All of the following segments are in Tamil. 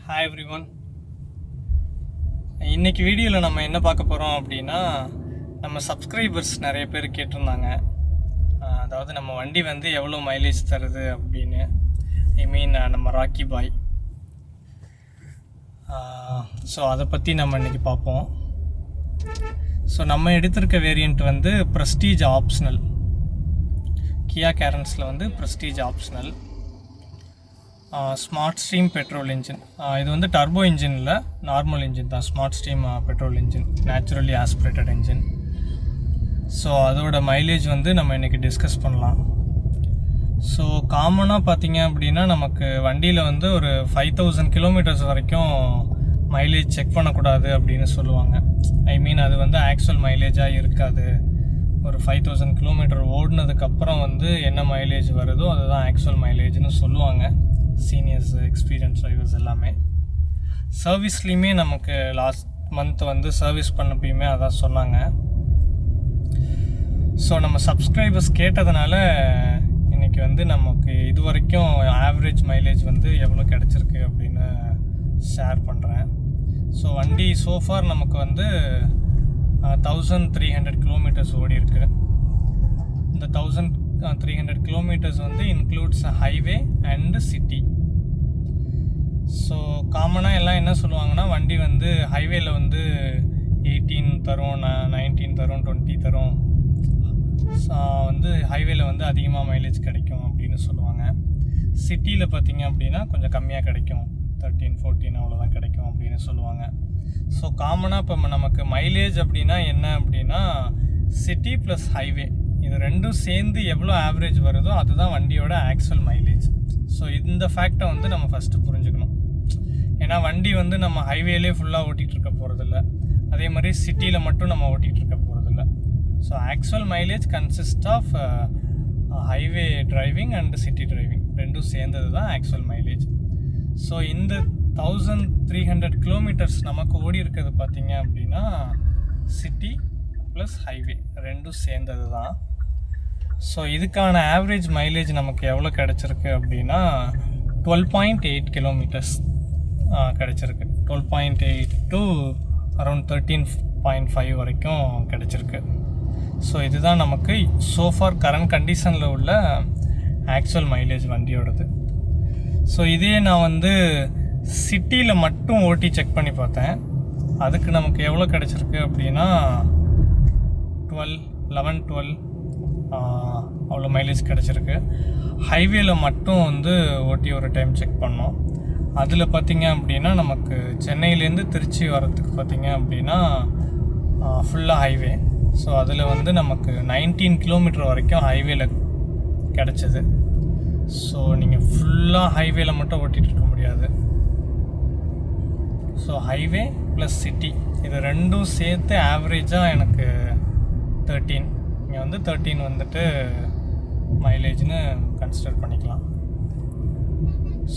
Hi every one. இன்றைக்கி வீடியோவில் நம்ம என்ன பார்க்க போகிறோம் அப்படின்னா, நம்ம சப்ஸ்கிரைபர்ஸ் நிறைய பேர் கேட்டிருந்தாங்க. அதாவது நம்ம வண்டி வந்து எவ்வளோ மைலேஜ் தருது அப்படின்னு. நம்ம ராக்கி பாய். ஸோ அதை பற்றி நம்ம இன்றைக்கி பார்ப்போம். ஸோ நம்ம எடுத்திருக்க வேரியண்ட் வந்து ப்ரெஸ்டீஜ் ஆப்ஷனல். கியா கேரன்ஸில் வந்து prestige optional smart stream petrol engine. இது வந்து டர்போ இன்ஜின் இல்லை, நார்மல் இன்ஜின் தான். Smart stream petrol engine, naturally aspirated engine. So அதோட மைலேஜ் வந்து நம்ம இன்றைக்கி டிஸ்கஸ் பண்ணலாம். ஸோ காமனாக பார்த்தீங்க அப்படின்னா நமக்கு வண்டியில் வந்து ஒரு 5000 கிலோமீட்டர்ஸ் வரைக்கும் மைலேஜ் செக் பண்ணக்கூடாது அப்படின்னு சொல்லுவாங்க. அது வந்து ஆக்சுவல் மைலேஜாக இருக்காது. ஒரு 5000 கிலோமீட்டர் ஓடினதுக்கப்புறம் வந்து என்ன மைலேஜ் வருதோ அதுதான் ஆக்சுவல் மைலேஜ்னு சொல்லுவாங்க சீனியர்ஸ், எக்ஸ்பீரியன்ஸ் டிரைவர்ஸ் எல்லாமே. சர்வீஸ்லேயுமே நமக்கு லாஸ்ட் மந்த் வந்து சர்வீஸ் பண்ணப்பயுமே அதான் சொன்னாங்க. ஸோ நம்ம சப்ஸ்கிரைபர்ஸ் கேட்டதுனால இன்றைக்கி வந்து நமக்கு இது வரைக்கும் ஆவரேஜ் மைலேஜ் வந்து எவ்வளோ கிடச்சிருக்கு அப்படின்னு ஷேர் பண்ணுறேன். ஸோ வண்டி சோஃபார் நமக்கு வந்து 1300 கிலோமீட்டர்ஸ் ஓடி இருக்கு. இந்த 1300 கிலோமீட்டர்ஸ் வந்து includes highway and city. So காமனாக எல்லாம் என்ன சொல்லுவாங்கன்னா, வண்டி வந்து ஹைவேல வந்து 18 தரும், 19 தரும், 20 தரும். வந்து ஹைவேல வந்து அதிகமாக மைலேஜ் கிடைக்கும் அப்படின்னு சொல்லுவாங்க. சிட்டியில் பார்த்தீங்க அப்படின்னா கொஞ்சம் கம்மியாக கிடைக்கும், 13, 14 அவ்வளோதான் கிடைக்கும் அப்படின்னு சொல்லுவாங்க. ஸோ காமனாக இப்போ நமக்கு மைலேஜ் அப்படின்னா என்ன அப்படின்னா, சிட்டி ப்ளஸ் ஹைவே இது ரெண்டும் சேர்ந்து எவ்வளோ ஆவரேஜ் வருதோ அதுதான் வண்டியோட ஆக்சுவல் மைலேஜ். ஸோ இந்த ஃபேக்டை வந்து நம்ம ஃபஸ்ட்டு புரிஞ்சுக்கணும். ஏன்னா வண்டி வந்து நம்ம ஹைவேலே ஃபுல்லாக ஓட்டிகிட்டு இருக்க போகிறதில்ல, அதே மாதிரி சிட்டியில் மட்டும் நம்ம ஓட்டிகிட்டு இருக்க போகிறதில்ல. So actual mileage consist of highway driving and city driving ரெண்டும் சேர்ந்தது தான் ஆக்சுவல் மைலேஜ். ஸோ இந்த 1300 கிலோமீட்டர்ஸ் நமக்கு ஓடி இருக்கிறது பார்த்தீங்க அப்படின்னா சிட்டி ப்ளஸ் ஹைவே ரெண்டும் சேர்ந்தது தான். ஸோ இதுக்கான ஆவரேஜ் மைலேஜ் நமக்கு எவ்வளோ கிடச்சிருக்கு அப்படின்னா 12.8 கிலோமீட்டர்ஸ் கிடச்சிருக்கு. 12.8 டு அரௌண்ட் 13.5 வரைக்கும் கிடச்சிருக்கு. ஸோ இதுதான் நமக்கு சோஃபார் கரண்ட் கண்டிஷனில் உள்ள ஆக்சுவல் மைலேஜ் வண்டியோடது. ஸோ இதே நான் வந்து சிட்டியில் மட்டும் ஓட்டி செக் பண்ணி பார்த்தேன். அதுக்கு நமக்கு எவ்வளோ கிடச்சிருக்கு அப்படின்னா 11-12 அவ்வளோ மைலேஜ் கிடச்சிருக்கு. ஹைவேல மட்டும் வந்து ஓட்டி ஒரு டைம் செக் பண்ணோம். அதில் பார்த்திங்க அப்படின்னா நமக்கு சென்னையிலேருந்து திருச்சி வரத்துக்கு பார்த்திங்க அப்படின்னா ஃபுல்லாக ஹைவே. ஸோ அதில் வந்து நமக்கு 19 கிலோமீட்டர் வரைக்கும் ஹைவேல கிடச்சிது. ஸோ நீங்கள் ஃபுல்லாக ஹைவேல மட்டும் ஓட்டிகிட்டு இருக்க முடியாது. ஸோ ஹைவே ப்ளஸ் சிட்டி இது ரெண்டும் சேர்த்து ஆவரேஜாக எனக்கு 13, இங்கே வந்து 13 வந்துட்டு மைலேஜ்னு கன்சிடர் பண்ணிக்கலாம்.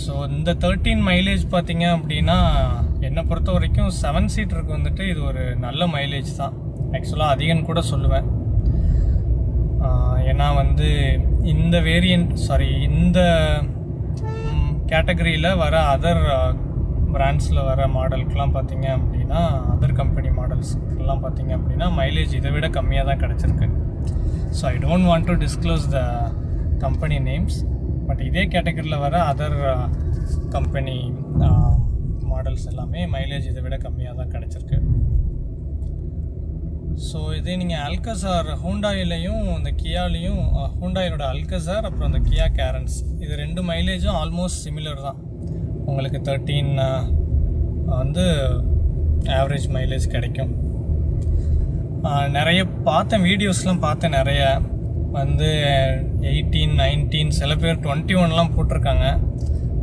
ஸோ இந்த 13 மைலேஜ் பார்த்திங்க அப்படின்னா என்னை பொறுத்த வரைக்கும் 7 சீட்டருக்கு வந்துட்டு இது ஒரு நல்ல மைலேஜ் தான். ஆக்சுவலாக அதிகம்னு கூட சொல்லுவேன். ஏன்னா வந்து இந்த இந்த கேட்டகரியில் வர அதர் பிராண்ட்ஸில் வர மாடலுக்கெலாம் பார்த்திங்க அப்படின்னா, அதர் கம்பெனி மாடல்ஸ்க்கெலாம் பார்த்திங்க அப்படின்னா மைலேஜ் இதை விட கம்மியாக தான் கிடச்சிருக்கு. So I don't want to disclose the company names, but இதே கேட்டகரியில் வர அதர் கம்பெனி மாடல்ஸ் எல்லாமே மைலேஜ் இதை விட கம்மியாக தான் கிடச்சிருக்கு. ஸோ இதே நீங்கள் அல்கசார் ஹூண்டாயிலையும் இந்த கியாலையும், ஹூண்டாயோட அல்கசார் அப்புறம் இந்த கியா கேரன்ஸ் இது ரெண்டு மைலேஜும் ஆல்மோஸ்ட் சிமிலர் தான். உங்களுக்கு 13 வந்து ஆவரேஜ் மைலேஜ் கிடைக்கும். நிறைய வீடியோஸ்லாம் பார்த்தேன். நிறைய வந்து 18, 19, சில பேர் 21 போட்டிருக்காங்க.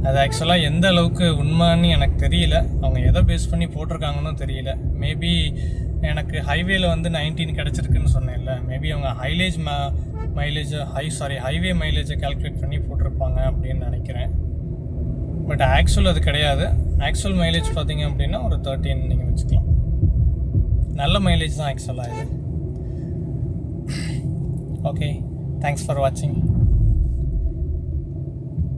அது ஆக்சுவலாக எந்த அளவுக்கு உண்மைன்னு எனக்கு தெரியல. அவங்க எதை பேஸ் பண்ணி போட்டிருக்காங்கன்னு தெரியல. மேபி எனக்கு ஹைவேல வந்து 19 கிடச்சிருக்குன்னு சொன்னேன்ல, மேபி அவங்க ஹைவே மைலேஜை கால்குலேட் பண்ணி போட்டிருப்பாங்க அப்படின்னு நினைக்கிறேன். பட் ஆக்சுவல் அது கிடையாது. ஆக்சுவல் மைலேஜ் பார்த்தீங்க அப்படின்னா ஒரு 13 நீங்கள் வச்சுக்கலாம். நல்ல மைலேஜ் தான் ஆக்சுவலாக இது. ஓகே, தேங்க்ஸ் ஃபார் வாட்சிங்.